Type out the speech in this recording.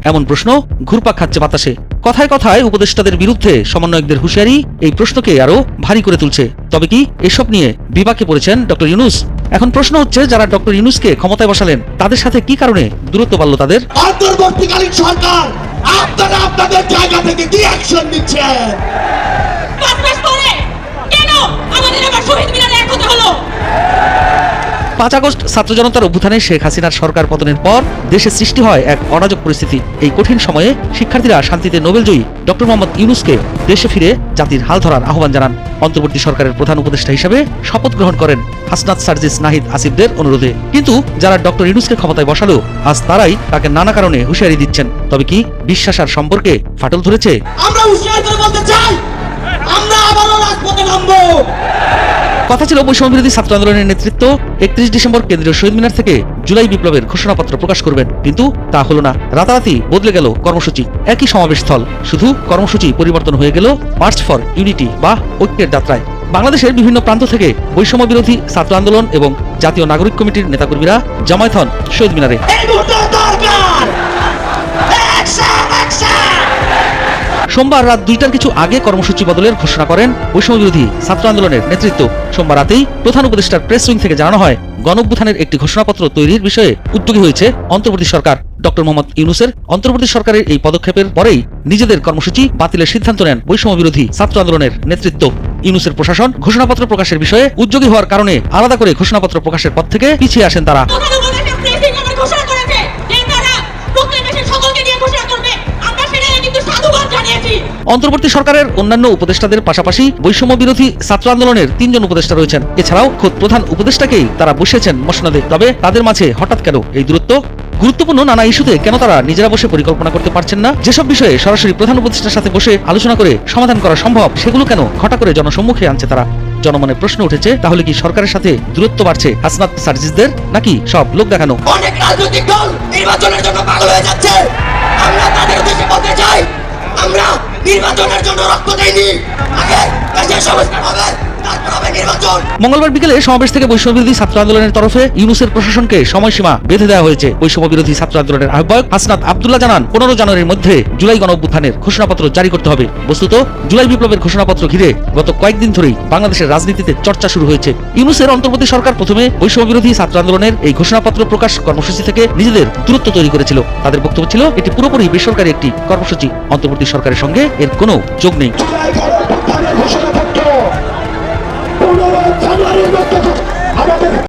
এমন প্রশ্ন ঘুরপাক খাচ্ছে বাতাসে। কথায় কথায় উপদেষ্টাদের বিরুদ্ধে সমন্বয়কদের হুঁশিয়ারি এই প্রশ্নকে আরো ভারী করে তুলছে। তবে কি এসব নিয়ে বিপাকে পড়েছেন ডক্টর ইউনূস? এখন প্রশ্ন হচ্ছে, যারা ডক্টর ইউনূসকে ক্ষমতায় বসালেন তাদের সাথে কি কারণে দূরত্ব বাড়ল তাদের? অন্তর্বর্তীকালীন সরকার আপনারা আপনাদের জায়গা থেকে কি অ্যাকশন নিচ্ছেন? 5 মাস পরে কেন আমাদের আবার শহীদ মিনারে এক হতে হলো? 5 আগস্ট ছাত্র জনতার অভ্যুত্থানে শেখ হাসিনার সরকার পতনের পর দেশে সৃষ্টি হয় এক অরাজক পরিস্থিতি। এই কঠিন সময়ে শিক্ষার্থীরা শান্তিতে নোবেলজয়ী ডক্টর মোহাম্মদ ইউনূসকে দেশে ফিরে জাতির হাল ধরার আহ্বান জানান। অন্তর্বর্তী সরকারের প্রধান উপদেষ্টা হিসেবে শপথ গ্রহণ করেন হাসনাত সার্জিস নাহিদ আসিফদের অনুরোধে। কিন্তু যারা ডক্টর ইউনূসকে ক্ষমতায় বসালো আজ তারাই তাকে নানা কারণে হুঁশিয়ারি দিচ্ছেন। তবে কি বিশ্বাস আর সম্পর্কে ফাটল ধরেছে? আমরা হুঁশিয়ার করে বলতে চাই, আমরা আবারও রাজপথে নামবো। কথা ছিল বৈষম্য বিরোধী ছাত্র আন্দোলনের নেতৃত্ব 31 ডিসেম্বর কেন্দ্রীয় শহীদ মিনার থেকে জুলাই বিপ্লবের ঘোষণাপত্র প্রকাশ করবেন, কিন্তু তা হলো না। রাতারাতি বদলে গেল কর্মসূচি। একই সমাবেশস্থল, শুধু কর্মসূচি পরিবর্তন হয়ে গেল মার্চ ফর ইউনিটি বা ঐক্যের যাত্রায়। বাংলাদেশের বিভিন্ন প্রান্ত থেকে বৈষম্য বিরোধী ছাত্র আন্দোলন এবং জাতীয় নাগরিক কমিটির নেতাকর্মীরা জমায়েত হন শহীদ মিনারে। সোমবার রাত 2টার কিছু আগে কর্মসূচি বদলের ঘোষণা করেন বৈষম্য বিরোধী ছাত্র আন্দোলনের নেতৃত্ব। সোমবার রাতেই প্রধান উপদেষ্টার প্রেস উইং থেকে জানানো হয়, গণঅভ্যুত্থানের একটি ঘোষণাপত্র তৈরির বিষয়ে উদ্যোগী হয়েছে অন্তর্বর্তী সরকার। ডক্টর মোহাম্মদ ইউনূসের অন্তর্বর্তী সরকারের এই পদক্ষেপের পরেই নিজেদের কর্মসূচি বাতিলের সিদ্ধান্ত নেন বৈষম্য বিরোধী ছাত্র আন্দোলনের নেতৃত্ব। ইউনূসের প্রশাসন ঘোষণাপত্র প্রকাশের বিষয়ে উদ্যোগী হওয়ার কারণে আলাদা করে ঘোষণাপত্র প্রকাশের পথ থেকে পিছিয়ে আসেন তারা। অন্তর্বর্তী সরকারের অন্যান্য উপদেষ্টাদের পাশাপাশি বৈষম্য বিরোধী ছাত্র আন্দোলনের 3 জন উপদেষ্টা রয়েছেন। এছাড়াও খোদ প্রধান উপদেষ্টাকেই তারা বসিয়েছেন মসনদে। তবে তাদের মাঝে হঠাৎ কেন এই দূরত্ব? গুরুত্বপূর্ণ নানা ইস্যুতে কেন তারা নিজেরা বসে পরিকল্পনা করতে পারছেন না? যেসব বিষয়ে সরাসরি প্রধান উপদেষ্টার সাথে বসে আলোচনা করে সমাধান করা সম্ভব, সেগুলো কেন ঘটা করে জনসম্মুখে আনছে তারা? জনমনে প্রশ্ন উঠেছে, তাহলে কি সরকারের সাথে দূরত্ব বাড়ছে হাসনাত সার্জিসদের, নাকি সব লোক দেখানো? অনেক রাজনৈতিক দল নির্বাচনের জন্য পাগল হয়ে যাচ্ছে। আমরা তাদের উদ্দেশ্যে বলতে চাই, আমরা নির্বাচনের জন্য রক্ত দেইনি। আগে দেশের সংস্কার হবে, তারপর হবে নির্বাচন। মঙ্গলবার বিকেলে সমাবেশ থেকে বৈষম্য বিরোধী ছাত্র আন্দোলনের তরফে ইউনূসের প্রশাসনকে সময়সীমা বেঁধে দেওয়া হয়েছে। বৈষম্য বিরোধী ছাত্র আন্দোলনের আহ্বায়ক হাসনাত আব্দুল্লাহ জানান, 15 জানুয়ারির মধ্যে জুলাই গণঅভ্যুত্থানের ঘোষণাপত্র জারি করতে হবে। বস্তুত জুলাই বিপ্লবের ঘোষণাপত্র ঘিরে গত কয়েকদিন ধরেই বাংলাদেশের রাজনীতিতে চর্চা শুরু হয়েছে। ইউনূসের অন্তর্বর্তী সরকার প্রথমে বৈষম্য বিরোধী ছাত্র আন্দোলনের এই ঘোষণাপত্র প্রকাশ কর্মসূচি থেকে নিজেদের দূরত্ব তৈরি করেছিল। তাদের বক্তব্য ছিল, এটি পুরোপুরি বেসরকারি একটি কর্মসূচি, অন্তর্বর্তী সরকারের সঙ্গে এর কোনো যোগ নেই।